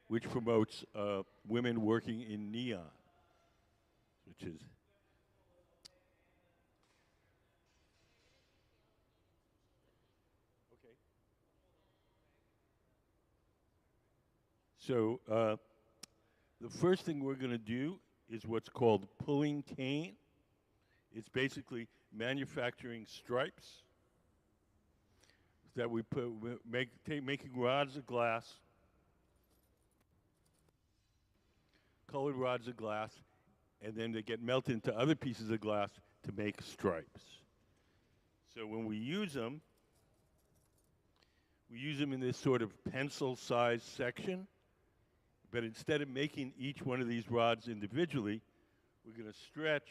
which promotes women working in neon, which is. Okay. So the first thing we're going to do is what's called pulling cane. It's basically manufacturing stripes that we put, making rods of glass, colored rods of glass, and then they get melted into other pieces of glass to make stripes. So when we use them in this sort of pencil-sized section, but instead of making each one of these rods individually, we're going to stretch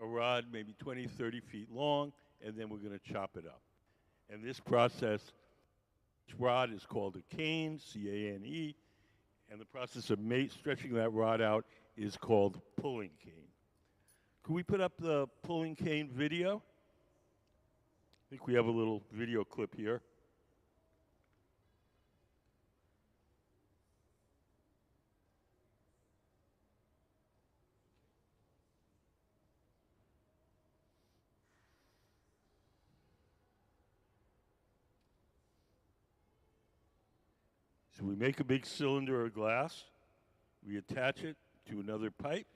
a rod maybe 20, 30 feet long, and then we're going to chop it up. And this process, each rod is called a cane, C-A-N-E, and the process of stretching that rod out is called pulling cane. Can we put up the pulling cane video? I think we have a little video clip here. So we make a big cylinder of glass, we attach it to another pipe,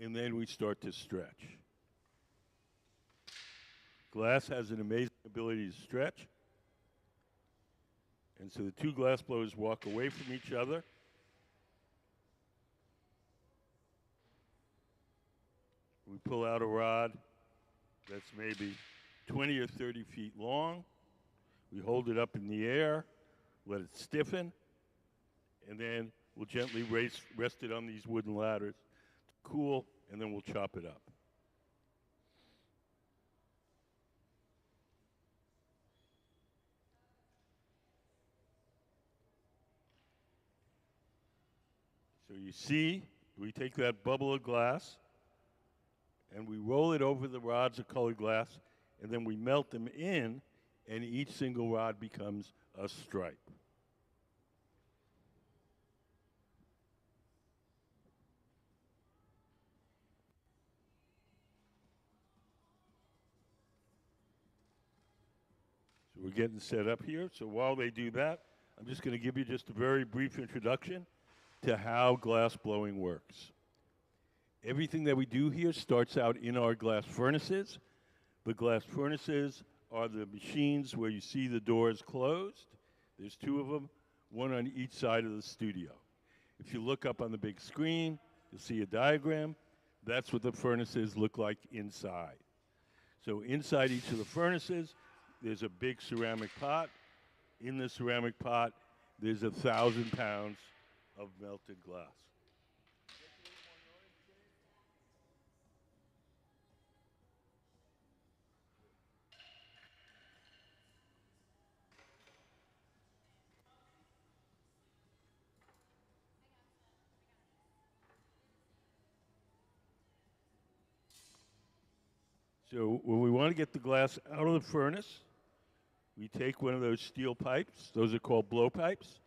and then we start to stretch. Glass has an amazing ability to stretch, and so the two glass blowers walk away from each other. We pull out a rod that's maybe 20 or 30 feet long. We hold it up in the air, let it stiffen, and then we'll gently rest it on these wooden ladders to cool, and then we'll chop it up. So you see, we take that bubble of glass, and we roll it over the rods of colored glass, and then we melt them in, and each single rod becomes a stripe. So we're getting set up here. So while they do that, I'm just going to give you just a very brief introduction to how glass blowing works. Everything that we do here starts out in our glass furnaces. The glass furnaces are the machines where you see the doors closed. There's two of them, one on each side of the studio. If you look up on the big screen, you'll see a diagram. That's what the furnaces look like inside. So inside each of the furnaces, there's a big ceramic pot. In the ceramic pot, there's 1,000 pounds of melted glass. So when we want to get the glass out of the furnace, we take one of those steel pipes, those are called blow pipes,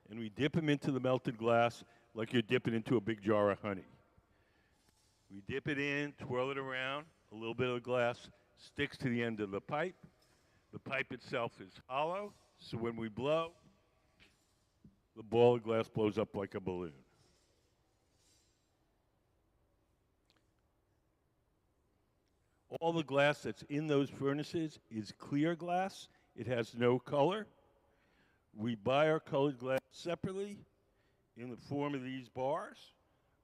and we dip them into the melted glass like you're dipping into a big jar of honey. We dip it in, twirl it around, a little bit of the glass sticks to the end of the pipe. The pipe itself is hollow, so when we blow, the ball of glass blows up like a balloon. All the glass that's in those furnaces is clear glass. It has no color. We buy our colored glass separately in the form of these bars.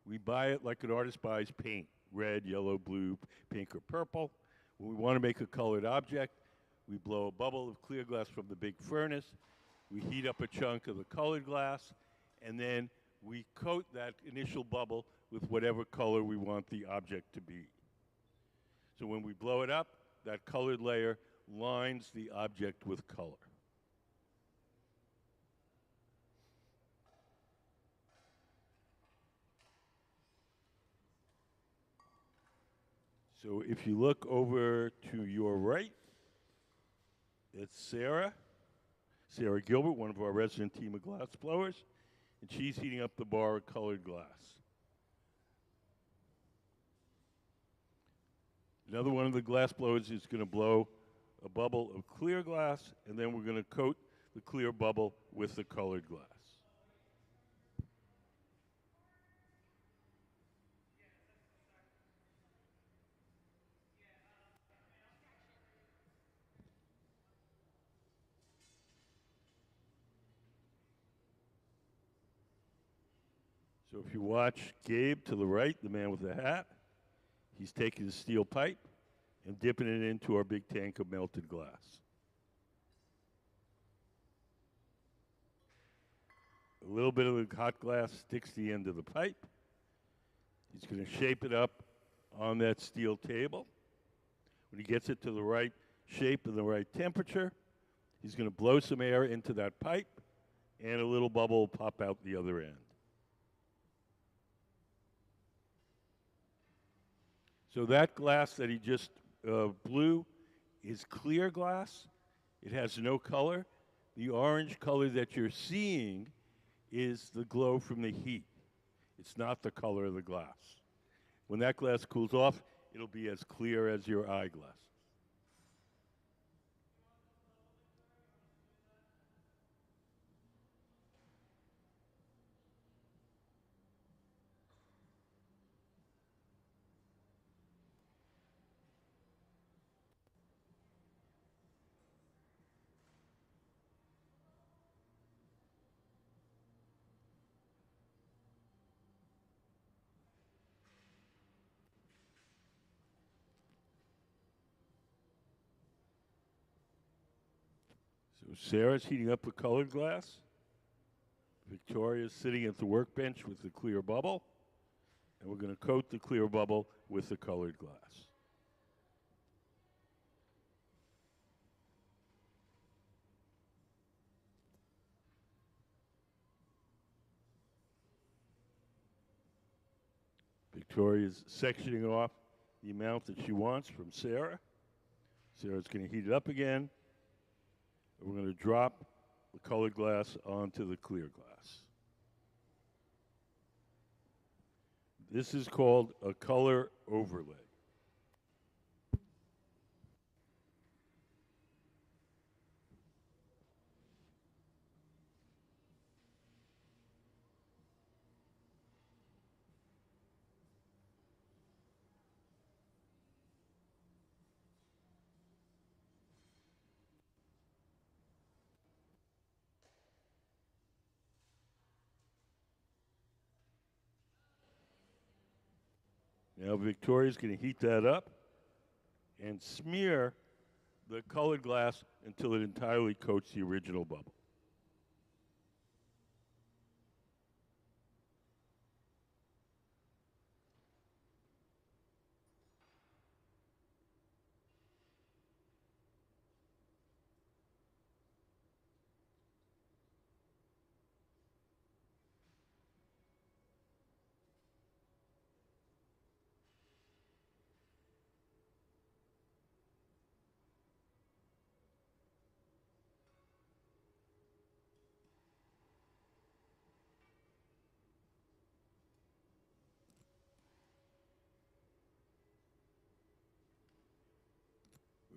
We buy it like an artist buys paint, red, yellow, blue, pink, or purple. When we want to make a colored object, we blow a bubble of clear glass from the big furnace. We heat up a chunk of the colored glass, and then we coat that initial bubble with whatever color we want the object to be. So when we blow it up, that colored layer lines the object with color. So if you look over to your right, it's Sarah Gilbert, one of our resident team of glass blowers. and she's heating up the bar of colored glass. Another one of the glass blowers is going to blow a bubble of clear glass, and then we're going to coat the clear bubble with the colored glass. So if you watch Gabe to the right, the man with the hat, he's taking the steel pipe and dipping it into our big tank of melted glass. A little bit of the hot glass sticks to the end of the pipe. He's going to shape it up on that steel table. When he gets it to the right shape and the right temperature, he's going to blow some air into that pipe, and a little bubble will pop out the other end. So that glass that he just blew is clear glass. It has no color. The orange color that you're seeing is the glow from the heat. It's not the color of the glass. When that glass cools off, it'll be as clear as your eyeglass. So Sarah's heating up the colored glass. Victoria's sitting at the workbench with the clear bubble. And we're going to coat the clear bubble with the colored glass. Victoria's sectioning off the amount that she wants from Sarah. Sarah's going to heat it up again. And we're going to drop the colored glass onto the clear glass. This is called a color overlay. Now Victoria's going to heat that up and smear the colored glass until it entirely coats the original bubble.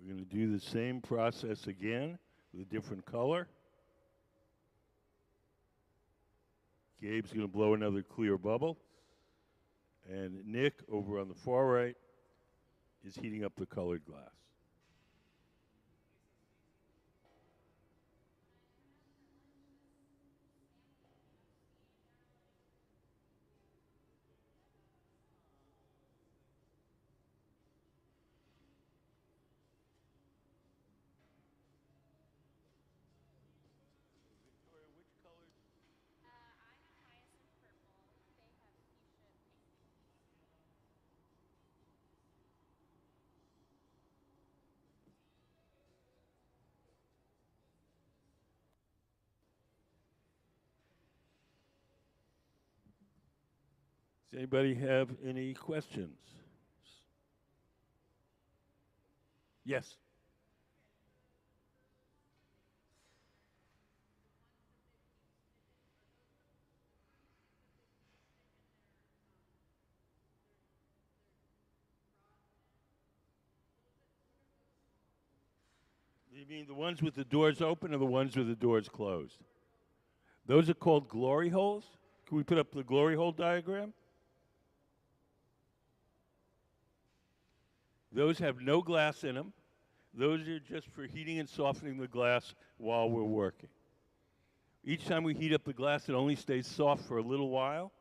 We're going to do the same process again with a different color. Gabe's going to blow another clear bubble. And Nick, over on the far right, is heating up the colored glass. Does anybody have any questions? Yes. You mean the ones with the doors open or the ones with the doors closed? Those are called glory holes. Can we put up the glory hole diagram? Those have no glass in them. Those are just for heating and softening the glass while we're working. Each time we heat up the glass, it only stays soft for a little while.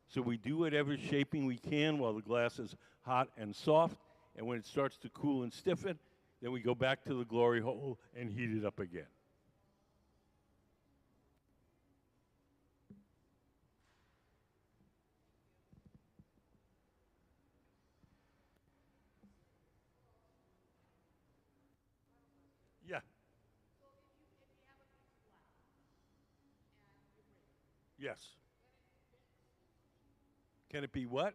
So we do whatever shaping we can while the glass is hot and soft. And when it starts to cool and stiffen, then we go back to the glory hole and heat it up again. Yeah. Yes. Can it be what?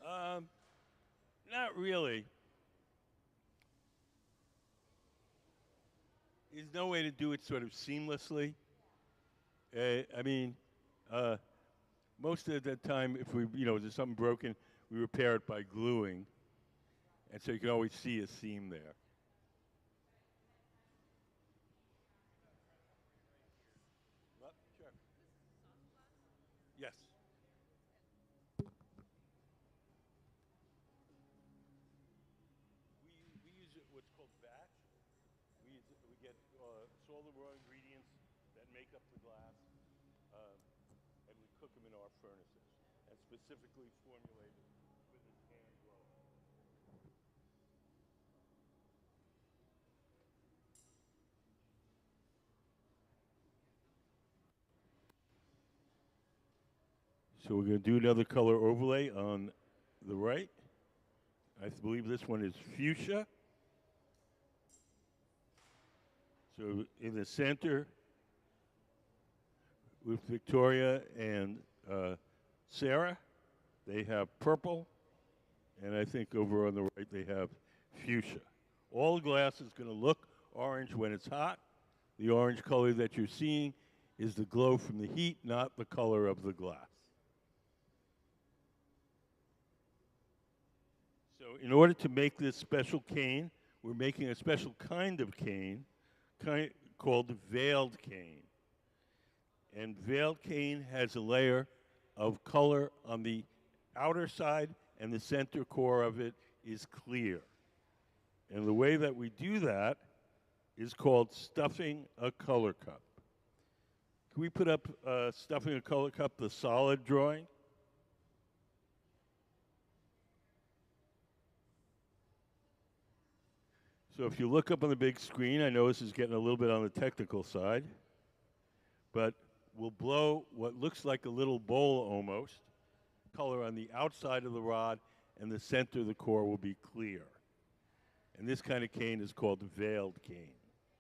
Um, Not really. There's no way to do it sort of seamlessly. I mean, uh, most of the time, if there's something broken, we repair it by gluing, and so you can always see a seam there. Sure. Yes. We use what's called batch. We get it's all the raw ingredients that make up the glass, um, and we cook them in our furnaces, and specifically formulated for this hand blower. So we're going to do another color overlay on the right. I believe this one is fuchsia. So in the center, with Victoria and Sarah, they have purple, and I think over on the right they have fuchsia. All glass is going to look orange when it's hot. The orange color that you're seeing is the glow from the heat, not the color of the glass. So in order to make this special cane, we're making a special kind of cane called veiled cane. And veiled cane has a layer of color on the outer side, and the center core of it is clear. And the way that we do that is called stuffing a color cup. Can we put up stuffing a color cup, the solid drawing? So if you look up on the big screen, I know this is getting a little bit on the technical side, but we'll blow what looks like a little bowl almost, color on the outside of the rod, and the center of the core will be clear. And this kind of cane is called veiled cane.